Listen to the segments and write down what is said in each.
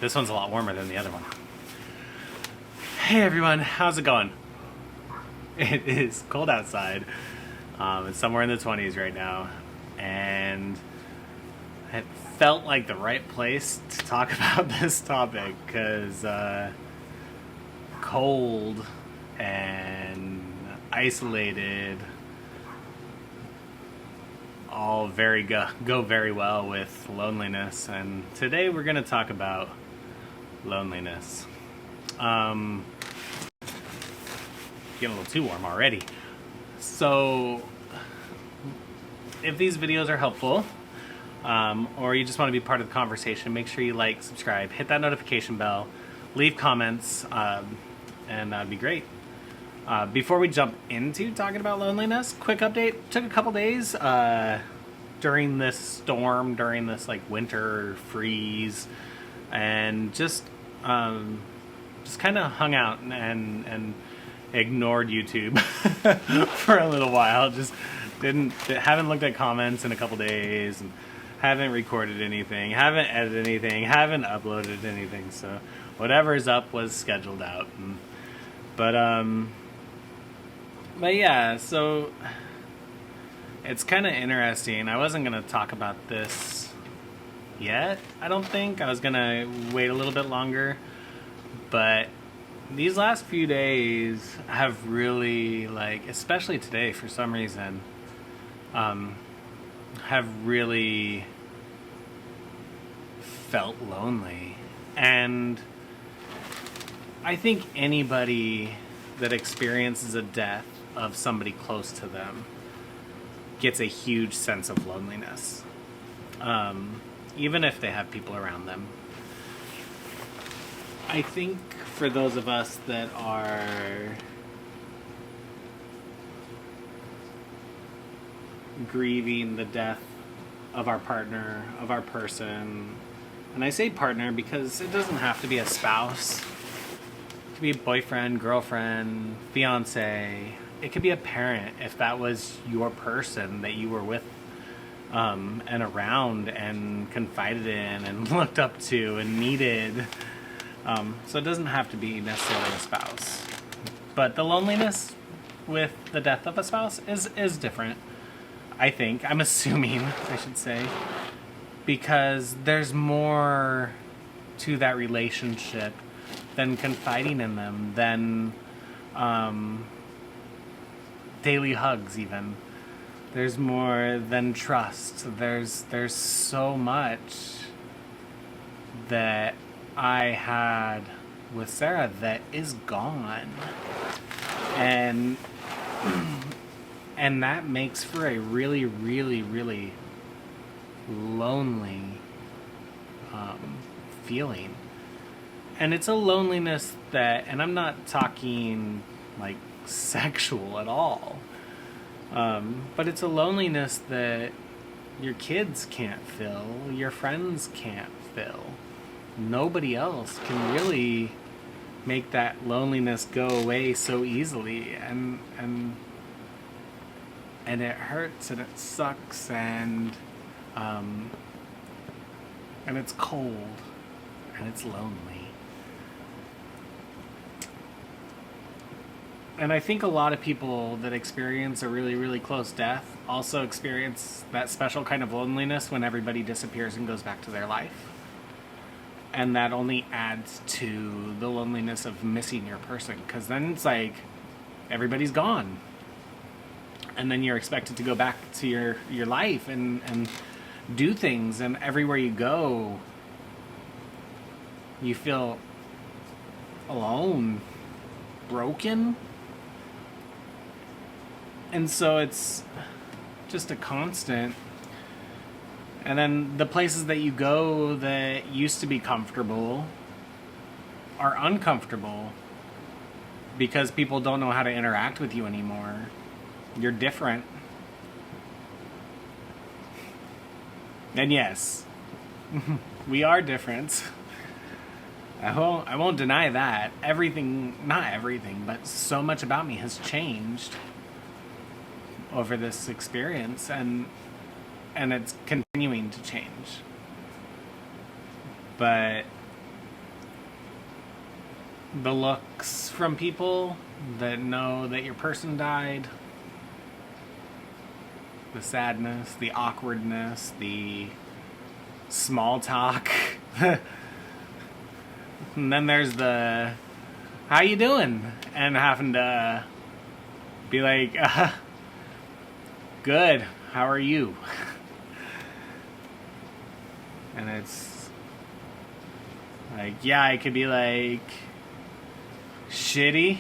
This one's a lot warmer than the other one. Hey everyone, how's it going? It is cold outside. It's somewhere in the 20s right now, and it felt like the right place to talk about this topic because cold and isolated all go very well with loneliness, and today we're going to talk about loneliness. Getting a little too warm already. So if these videos are helpful, or you just want to be part of the conversation, make sure you like, subscribe, hit that notification bell, leave comments, and that'd be great. Before we jump into talking about loneliness, quick update. Took a couple days during this storm, during this like winter freeze, and just kind of hung out and ignored YouTube for a little while. Just haven't looked at comments in a couple days, and haven't recorded anything, haven't edited anything, haven't uploaded anything. So whatever's up was scheduled out. But yeah, so it's kind of interesting. I wasn't going to talk about this yet, I don't think. I was going to wait a little bit longer. But these last few days have really, like, especially today for some reason, have really felt lonely. And I think anybody that experiences a death of somebody close to them gets a huge sense of loneliness, even if they have people around them. I think for those of us that are grieving the death of our partner, of our person, and I say partner because it doesn't have to be a spouse. It could be a boyfriend, girlfriend, fiance. It could be a parent if that was your person that you were with and around and confided in and looked up to and needed. So it doesn't have to be necessarily a spouse. But the loneliness with the death of a spouse is different, I think. I'm assuming, I should say. Because there's more to that relationship than confiding in them, than daily hugs even. There's more than trust. There's so much that I had with Sarah that is gone. And that makes for a really, really, really lonely feeling. And it's a loneliness that, and I'm not talking like sexual at all, but it's a loneliness that your kids can't fill, your friends can't fill. Nobody else can really make that loneliness go away so easily, and it hurts and it sucks, and it's cold and it's lonely. And I think a lot of people that experience a really, really close death also experience that special kind of loneliness when everybody disappears and goes back to their life. And that only adds to the loneliness of missing your person, because then it's like everybody's gone. And then you're expected to go back to your life and do things, and everywhere you go, you feel alone, broken. And so it's just a constant. And then the places that you go that used to be comfortable are uncomfortable because people don't know how to interact with you anymore. You're different. And yes, we are different. I won't deny that. Everything, not everything, but so much about me has changed over this experience, and it's continuing to change. But the looks from people that know that your person died, the sadness, the awkwardness, the small talk. And then there's the how you doing, and having to be like, good, how are you? And it's like, yeah, I could be like shitty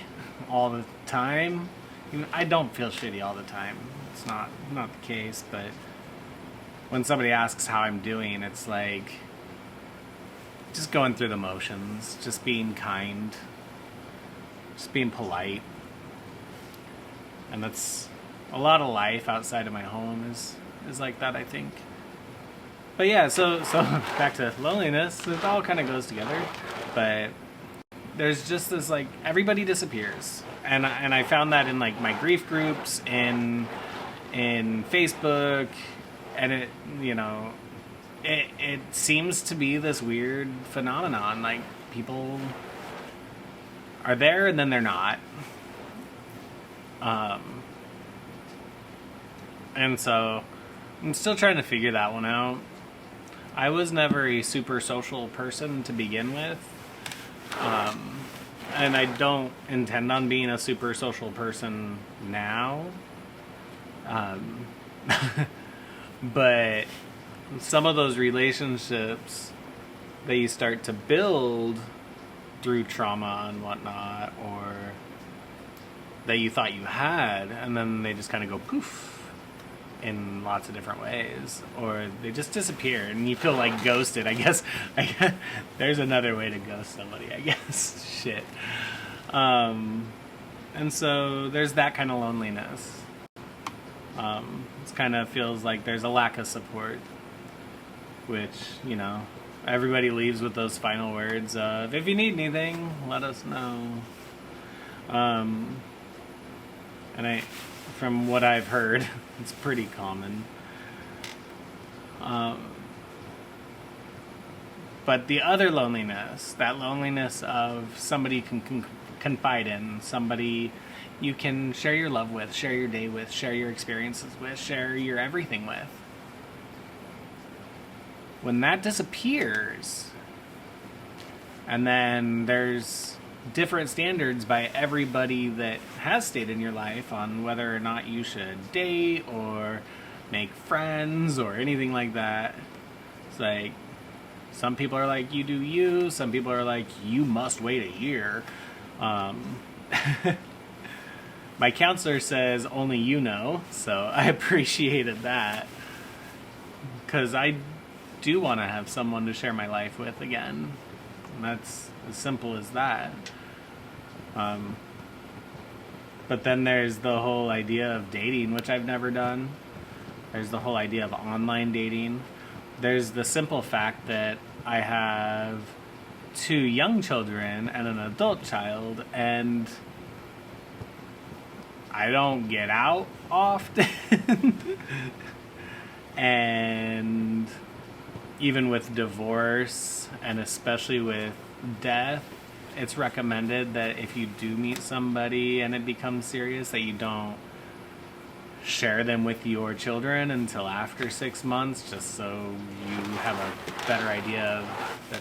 all the time. I don't feel shitty all the time. It's not the case, but when somebody asks how I'm doing, it's like just going through the motions, just being kind, just being polite. And that's a lot of life outside of my home is like that, I think. But yeah, so back to loneliness, it all kind of goes together. But there's just this, like, everybody disappears. And I found that in, like, my grief groups, in Facebook, and it, you know, it seems to be this weird phenomenon. Like, people are there and then they're not. And so I'm still trying to figure that one out. I was never a super social person to begin with. And I don't intend on being a super social person now. But some of those relationships that you start to build through trauma and whatnot, or that you thought you had, and then they just kind of go poof in lots of different ways, or they just disappear and you feel like ghosted. I guess there's another way to ghost somebody, I guess. Shit. And so there's that kind of loneliness. It kind of feels like there's a lack of support, which, you know, everybody leaves with those final words of, if you need anything, let us know. And from what I've heard, it's pretty common. But the other loneliness, that loneliness of somebody you can confide in, somebody you can share your love with, share your day with, share your experiences with, share your everything with. When that disappears, and then there's different standards by everybody that has stayed in your life on whether or not you should date or make friends or anything like that. It's like, some people are like, you do you. Some people are like, you must wait a year. My counselor says only you know, so I appreciated that, because I do want to have someone to share my life with again. And that's as simple as that. But then there's the whole idea of dating, which I've never done. There's the whole idea of online dating. There's the simple fact that I have 2 young children and an adult child, and I don't get out often. And even with divorce, and especially with death, it's recommended that if you do meet somebody and it becomes serious, that you don't share them with your children until after 6 months, just so you have a better idea of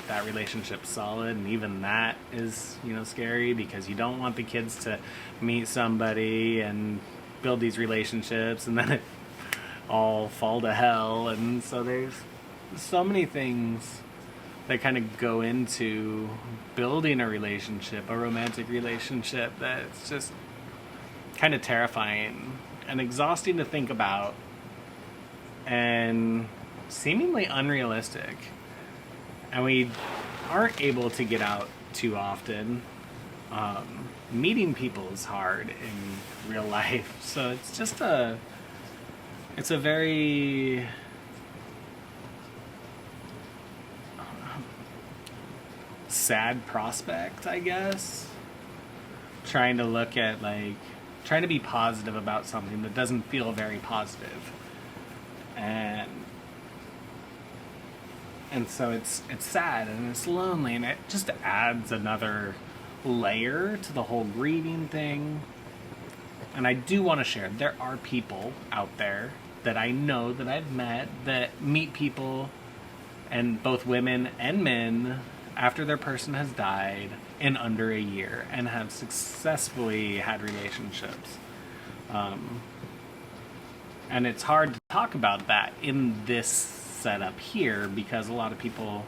that relationship's solid. And even that is, you know, scary, because you don't want the kids to meet somebody and build these relationships and then it all fall to hell. And so there's so many things that kind of go into building a relationship, a romantic relationship, that it's just kind of terrifying and exhausting to think about, and seemingly unrealistic. And we aren't able to get out too often. Meeting people is hard in real life, so it's just it's a very sad prospect, I guess. Trying to be positive about something that doesn't feel very positive. And so it's sad and it's lonely, and it just adds another layer to the whole grieving thing. And I do want to share, there are people out there that I know that I've met that meet people, and both women and men, after their person has died in under a year, and have successfully had relationships. And it's hard to talk about that in this setup here because a lot of people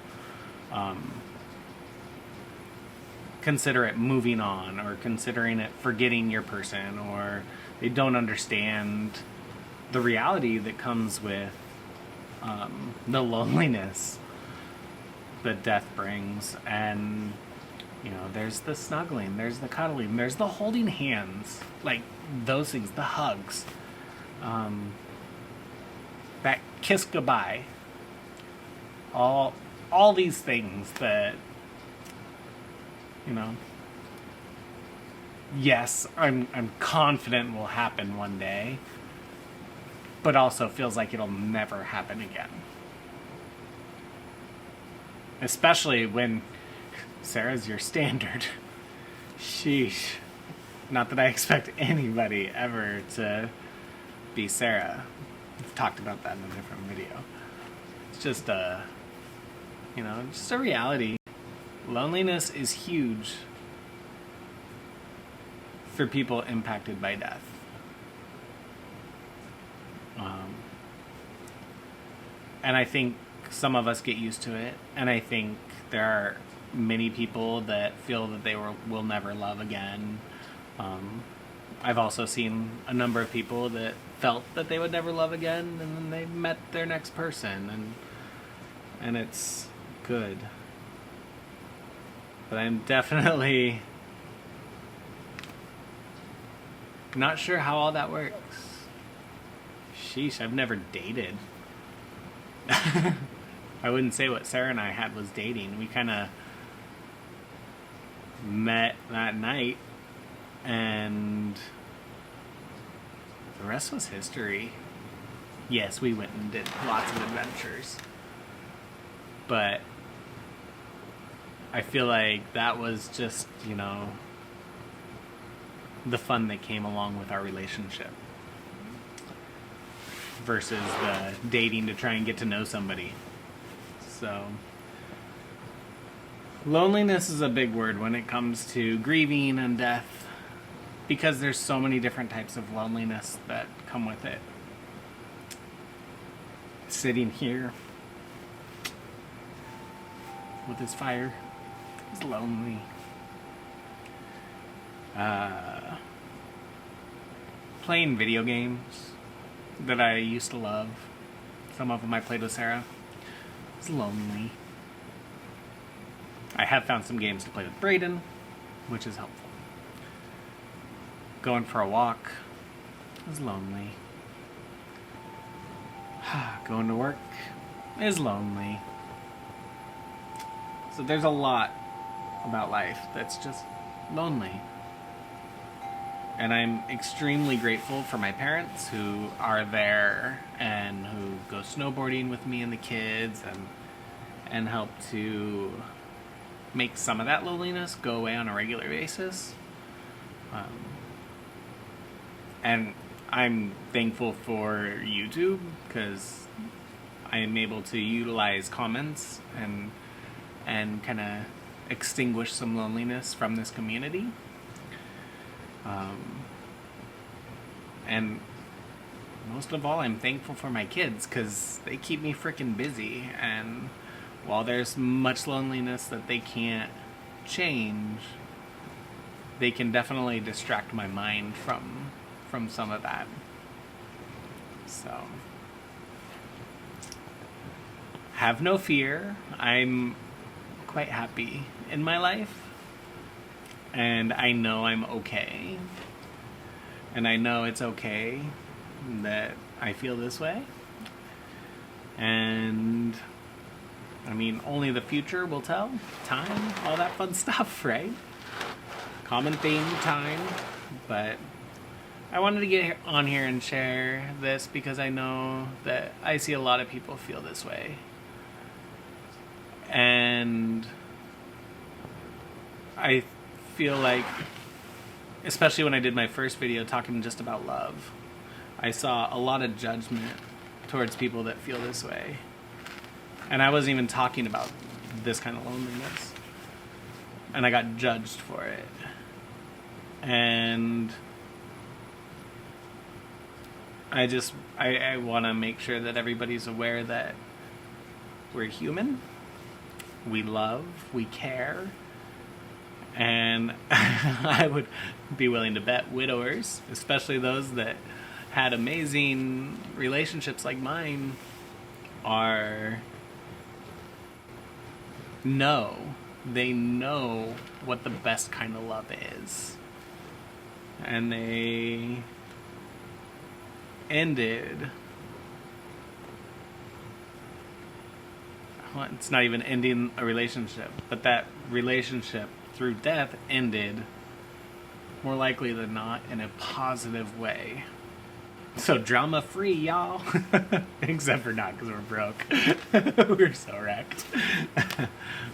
consider it moving on, or considering it forgetting your person, or they don't understand the reality that comes with the loneliness that death brings. And there's the snuggling, there's the cuddling, there's the holding hands, like those things, the hugs, that kiss goodbye, all these things that, yes, I'm confident will happen one day, but also feels like it'll never happen again. Especially when Sarah's your standard. Sheesh. Not that I expect anybody ever to be Sarah. We've talked about that in a different video. It's just just a reality. Loneliness is huge for people impacted by death. And I think some of us get used to it, and I think there are many people that feel that they will never love again. I've also seen a number of people that felt that they would never love again, and then they met their next person, and it's good. But I'm definitely not sure how all that works. Sheesh, I've never dated. I wouldn't say what Sarah and I had was dating. We kind of met that night, and the rest was history. Yes, we went and did lots of adventures, but I feel like that was just, the fun that came along with our relationship versus the dating to try and get to know somebody. So, loneliness is a big word when it comes to grieving and death, because there's so many different types of loneliness that come with it. Sitting here with his fire is lonely. Playing video games that I used to love, some of them I played with Sarah, is lonely. I have found some games to play with Brayden, which is helpful. Going for a walk is lonely. Going to work is lonely. So there's a lot about life that's just lonely. And I'm extremely grateful for my parents who are there and who go snowboarding with me and the kids and help to make some of that loneliness go away on a regular basis. And I'm thankful for YouTube because I am able to utilize comments and kind of extinguish some loneliness from this community. And most of all, I'm thankful for my kids because they keep me freaking busy. And while there's much loneliness that they can't change, they can definitely distract my mind from some of that. So, have no fear. I'm quite happy in my life. And I know I'm okay. And I know it's okay that I feel this way. And I mean, only the future will tell. Time, all that fun stuff, right? Common theme, time. But I wanted to get on here and share this because I know that I see a lot of people feel this way. And I feel like, especially when I did my first video talking just about love, I saw a lot of judgment towards people that feel this way. And I wasn't even talking about this kind of loneliness. And I got judged for it. And I want to make sure that everybody's aware that we're human, we love, we care, and I would be willing to bet widowers, especially those that had amazing relationships like mine, they know what the best kind of love is. And they ended, well, it's not even ending a relationship, but that relationship through death ended more likely than not in a positive way. So drama free, y'all. Except for not, because we're broke. We're so wrecked.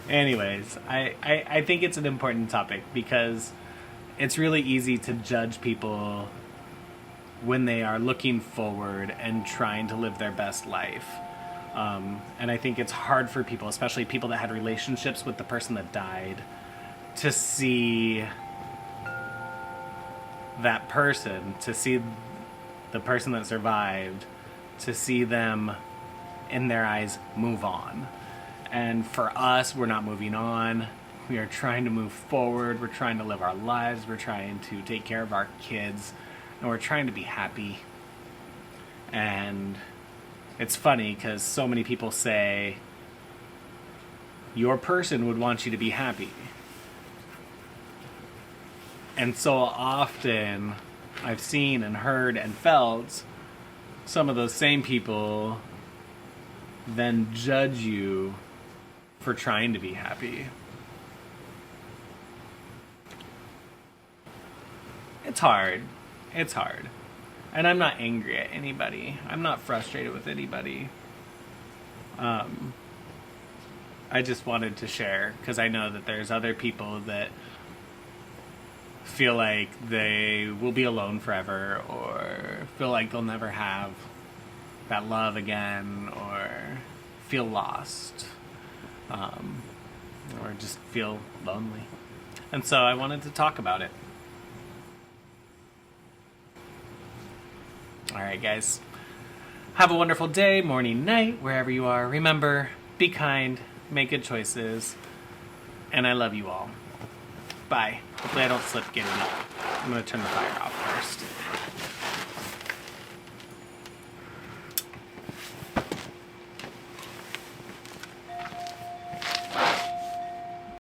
Anyways, I think it's an important topic because it's really easy to judge people when they are looking forward and trying to live their best life. And I think it's hard for people, especially people that had relationships with the person that died, to see that person, to see the person that survived, to see them in their eyes move on. And for us, we're not moving on. We are trying to move forward. We're trying to live our lives. We're trying to take care of our kids. And we're trying to be happy. And it's funny because so many people say, your person would want you to be happy. And so often I've seen and heard and felt some of those same people then judge you for trying to be happy. It's hard. It's hard. And I'm not angry at anybody. I'm not frustrated with anybody. I just wanted to share because I know that there's other people that feel like they will be alone forever, or feel like they'll never have that love again, or feel lost, or just feel lonely. And so I wanted to talk about it. All right, guys. Have a wonderful day, morning, night, wherever you are. Remember, be kind, make good choices, and I love you all. Bye. Hopefully I don't slip getting up. I'm going to turn the fire off first.